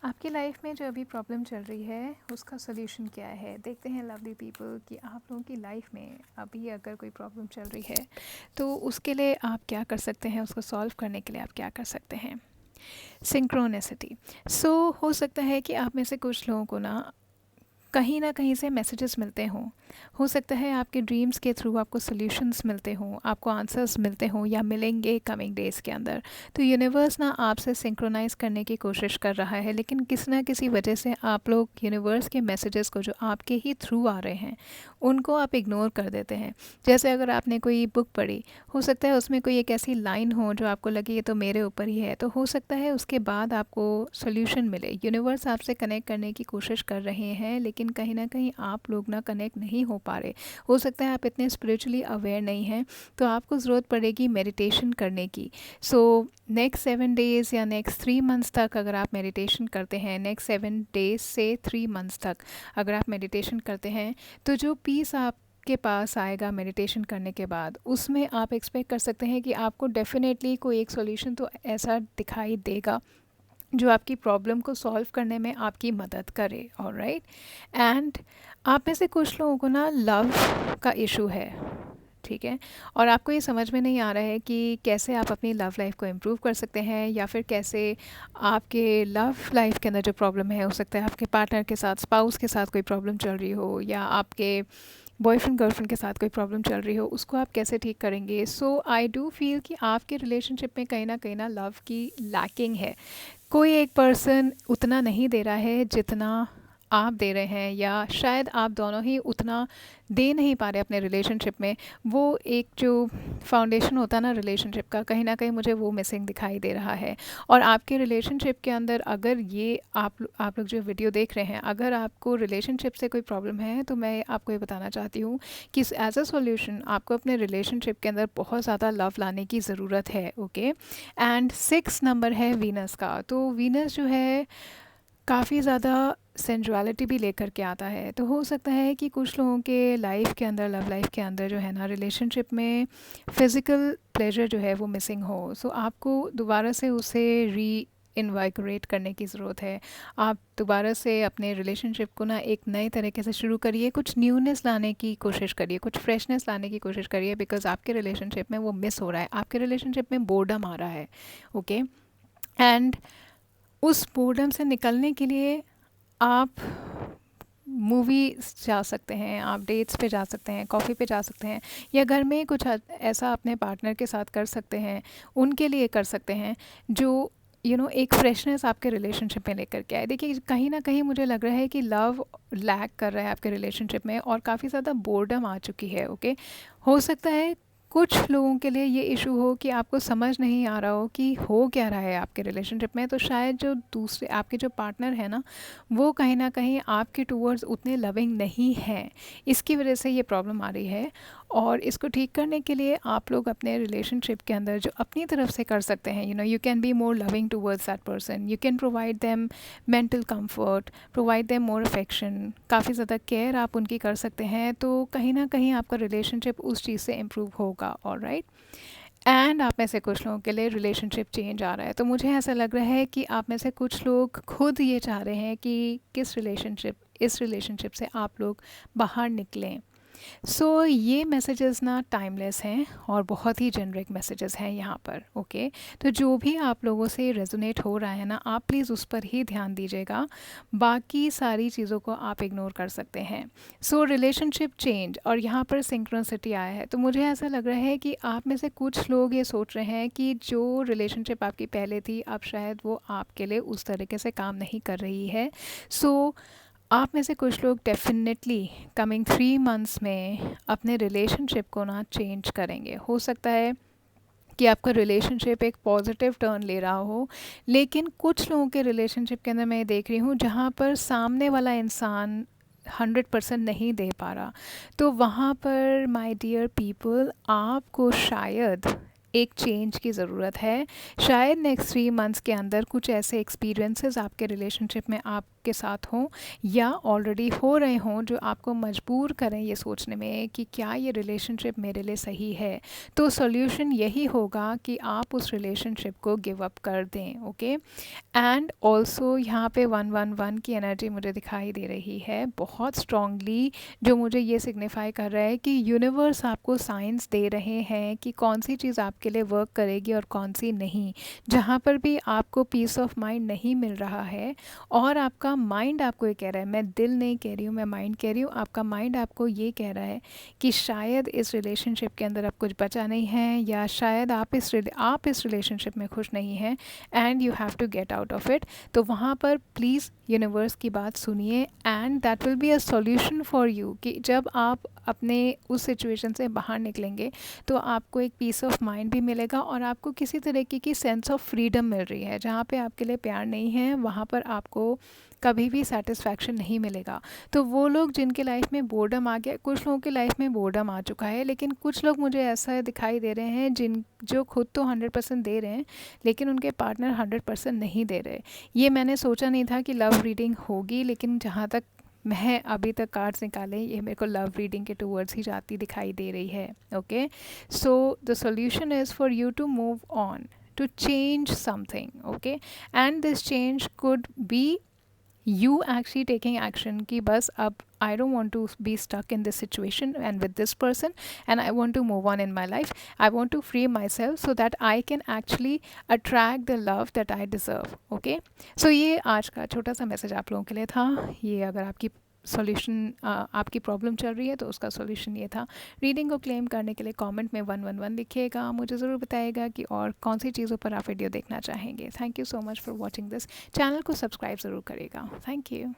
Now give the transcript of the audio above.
आपकी लाइफ में जो अभी प्रॉब्लम चल रही है उसका सॉल्यूशन क्या है? देखते हैं लवली पीपल कि आप लोगों की लाइफ में अभी अगर कोई प्रॉब्लम चल रही है तो उसके लिए आप क्या कर सकते हैं, उसको सॉल्व करने के लिए आप क्या कर सकते हैं? सिंक्रोनिसिटी। हो सकता है कि आप में से कुछ लोगों को कहीं ना कहीं से मैसेजेस मिलते हों। हो सकता है आपके ड्रीम्स के थ्रू आपको सॉल्यूशंस मिलते हों, आपको आंसर्स मिलते हों या मिलेंगे कमिंग डेज़ के अंदर। तो यूनिवर्स आपसे सिंक्रोनाइज करने की कोशिश कर रहा है, लेकिन किसी ना किसी वजह से आप लोग यूनिवर्स के मैसेजेस को जो आपके ही थ्रू आ रहे हैं उनको आप इग्नोर कर देते हैं। जैसे अगर आपने कोई बुक पढ़ी, हो सकता है उसमें कोई एक ऐसी लाइन हो जो आपको लगे ये तो मेरे ऊपर ही है, तो हो सकता है उसके बाद आपको सोल्यूशन मिले। यूनिवर्स आपसे कनेक्ट करने की कोशिश कर रहे हैं, लेकिन कहीं ना कहीं आप लोग कनेक्ट नहीं हो पा रहे। हो सकता है आप इतने स्पिरिचुअली अवेयर नहीं हैं, तो आपको ज़रूरत पड़ेगी मेडिटेशन करने की। नेक्स्ट 7 डेज़ या नेक्स्ट 3 मंथ्स तक अगर आप मेडिटेशन करते हैं, नेक्स्ट 7 डेज़ से 3 मंथ्स तक अगर आप मेडिटेशन करते हैं, तो जो पीस आप के पास आएगा मेडिटेशन करने के बाद, उसमें आप एक्सपेक्ट कर सकते हैं कि आपको डेफिनेटली कोई एक सॉल्यूशन तो ऐसा दिखाई देगा जो आपकी प्रॉब्लम को सॉल्व करने में आपकी मदद करे। ऑलराइट। एंड आप में से कुछ लोगों को लव का इशू है, ठीक है, और आपको ये समझ में नहीं आ रहा है कि कैसे आप अपनी लव लाइफ को इम्प्रूव कर सकते हैं, या फिर कैसे आपके लव लाइफ के अंदर जो प्रॉब्लम है, हो सकता है आपके पार्टनर के साथ, स्पाउस के साथ कोई प्रॉब्लम चल रही हो, या आपके बॉयफ्रेंड गर्लफ्रेंड के साथ कोई प्रॉब्लम चल रही हो, उसको आप कैसे ठीक करेंगे। आई डू फील कि आपके रिलेशनशिप में कहीं ना लव की लैकिंग है। कोई एक पर्सन उतना नहीं दे रहा है जितना आप दे रहे हैं, या शायद आप दोनों ही उतना दे नहीं पा रहे अपने रिलेशनशिप में। वो एक जो फाउंडेशन होता है ना रिलेशनशिप का, कहीं ना कहीं मुझे वो मिसिंग दिखाई दे रहा है। और आपके रिलेशनशिप के अंदर अगर ये आप लोग जो वीडियो देख रहे हैं, अगर आपको रिलेशनशिप से कोई प्रॉब्लम है, तो मैं आपको ये बताना चाहती हूँ कि एज अ सॉल्यूशन आपको अपने रिलेशनशिप के अंदर बहुत ज़्यादा लव लाने की ज़रूरत है। ओके। एंड 6 नंबर है वीनस का। तो वीनस जो है काफ़ी ज़्यादा सेंजुअलिटी भी लेकर के आता है। तो हो सकता है कि कुछ लोगों के लाइफ के अंदर, लव लाइफ के अंदर जो है रिलेशनशिप में फ़िज़िकल प्लेजर जो है वो मिसिंग हो। आपको दोबारा से उसे री इनवाइगरेट करने की ज़रूरत है। आप दोबारा से अपने रिलेशनशिप को एक नए तरीके से शुरू करिए, कुछ न्यूनेस लाने की कोशिश करिए, कुछ फ्रेशनेस लाने की कोशिश करिए, बिकॉज आपके रिलेशनशिप में वो मिस हो रहा है, आपके रिलेशनशिप में बोर्डम आ रहा है। ओके। एंड उस बोर्डम से निकलने के लिए आप मूवी जा सकते हैं, आप डेट्स पे जा सकते हैं, कॉफ़ी पे जा सकते हैं, या घर में कुछ ऐसा अपने पार्टनर के साथ कर सकते हैं, उनके लिए कर सकते हैं जो एक फ्रेशनेस आपके रिलेशनशिप में लेकर के आए। देखिए कहीं ना कहीं मुझे लग रहा है कि लव लैक कर रहा है आपके रिलेशनशिप में, और काफ़ी ज़्यादा बोर्डम आ चुकी है। ओके। हो सकता है कुछ लोगों के लिए ये इशू हो कि आपको समझ नहीं आ रहा हो कि हो क्या रहा है आपके रिलेशनशिप में, तो शायद जो दूसरे आपके जो पार्टनर है वो कहीं ना कहीं आपके टूवर्ड्स उतने लविंग नहीं हैं, इसकी वजह से ये प्रॉब्लम आ रही है। और इसको ठीक करने के लिए आप लोग अपने रिलेशनशिप के अंदर जो अपनी तरफ से कर सकते हैं, you can be more loving towards that person, you can provide them mental comfort, provide them more affection, काफ़ी ज़्यादा केयर आप उनकी कर सकते हैं। तो कहीं ना कहीं आपका रिलेशनशिप उस चीज़ से इम्प्रूव होगा। ऑलराइट। एंड आप में से कुछ लोगों के लिए रिलेशनशिप चेंज आ रहा है। तो मुझे ऐसा लग रहा है कि आप में से कुछ लोग खुद ये चाह रहे हैं कि इस रिलेशनशिप से आप लोग बाहर निकलें। ये मैसेजेस टाइमलेस हैं और बहुत ही जेनरिक मैसेजेस हैं यहाँ पर। ओके। तो जो भी आप लोगों से रेजोनेट हो रहा है आप प्लीज़ उस पर ही ध्यान दीजिएगा, बाकी सारी चीज़ों को आप इग्नोर कर सकते हैं। रिलेशनशिप चेंज और यहाँ पर सिंक्रोनिसिटी आया है, तो मुझे ऐसा लग रहा है कि आप में से कुछ लोग ये सोच रहे हैं कि जो रिलेशनशिप आपकी पहले थी, अब शायद वो आपके लिए उस तरीके से काम नहीं कर रही है। आप में से कुछ लोग डेफिनेटली कमिंग 3 मंथ्स में अपने रिलेशनशिप को चेंज करेंगे। हो सकता है कि आपका रिलेशनशिप एक पॉजिटिव टर्न ले रहा हो, लेकिन कुछ लोगों के रिलेशनशिप के अंदर मैं देख रही हूँ जहाँ पर सामने वाला इंसान 100% नहीं दे पा रहा। तो वहाँ पर माय डियर पीपल, आपको शायद एक चेंज की ज़रूरत है। शायद नेक्स्ट 3 मंथ्स के अंदर कुछ ऐसे एक्सपीरियंसेस आपके रिलेशनशिप में आपके साथ हों या ऑलरेडी हो रहे हों जो आपको मजबूर करें ये सोचने में कि क्या ये रिलेशनशिप मेरे लिए सही है। तो सॉल्यूशन यही होगा कि आप उस रिलेशनशिप को गिव अप कर दें। ओके, एंड ऑल्सो यहाँ पे 111 की एनर्जी मुझे दिखाई दे रही है बहुत स्ट्रांगली, जो मुझे ये सिग्निफाई कर रहा है कि यूनिवर्स आपको साइंस दे रहे हैं कि कौन सी चीज़ आपके लिए वर्क करेगी और कौन सी नहीं। जहाँ पर भी आपको पीस ऑफ माइंड नहीं मिल रहा है और आपका माइंड आपको ये कह रहा है, मैं दिल नहीं कह रही हूँ, मैं माइंड कह रही हूँ, आपका माइंड आपको ये कह रहा है कि शायद इस रिलेशनशिप के अंदर अब कुछ बचा नहीं है, या शायद आप इस रिलेशनशिप में खुश नहीं हैं and you have to get out of it. तो वहाँ पर प्लीज़ यूनिवर्स की बात सुनिए and that will be a solution for you, कि जब आप अपने उस सिचुएशन से बाहर निकलेंगे तो आपको एक पीस ऑफ माइंड भी मिलेगा और आपको किसी तरीके की सेंस ऑफ फ्रीडम मिल रही है। जहाँ पे आपके लिए प्यार नहीं है वहाँ पर आपको कभी भी सेटिस्फैक्शन नहीं मिलेगा। तो वो लोग जिनके लाइफ में बोर्डम आ गया, कुछ लोगों की लाइफ में बोर्डम आ चुका है, लेकिन कुछ लोग मुझे ऐसा दिखाई दे रहे हैं जो खुद तो 100% दे रहे हैं लेकिन उनके पार्टनर 100% नहीं दे रहे। ये मैंने सोचा नहीं था कि लव रीडिंग होगी, लेकिन जहाँ तक मैं अभी तक कार्ड्स निकाले ये मेरे को लव रीडिंग के टूवर्ड्स ही जाती दिखाई दे रही है। Okay, so the solution is for you to move on, to change something. Okay, and this change could be you actually taking action कि बस अब I don't want to be stuck in this situation and with this person and I want to move on in my life. I want to free myself so that I can actually attract the love that I deserve. Okay, so ये आज का छोटा सा message आप लोगों के लिए था। ये अगर आपकी सॉल्यूशन आपकी प्रॉब्लम चल रही है तो उसका सॉल्यूशन ये था। रीडिंग को क्लेम करने के लिए कमेंट में 111 लिखिएगा, मुझे ज़रूर बताइएगा कि और कौन सी चीज़ों पर आप वीडियो देखना चाहेंगे। Thank you so much for watching this. Channel को सब्सक्राइब ज़रूर करिएगा। Thank you.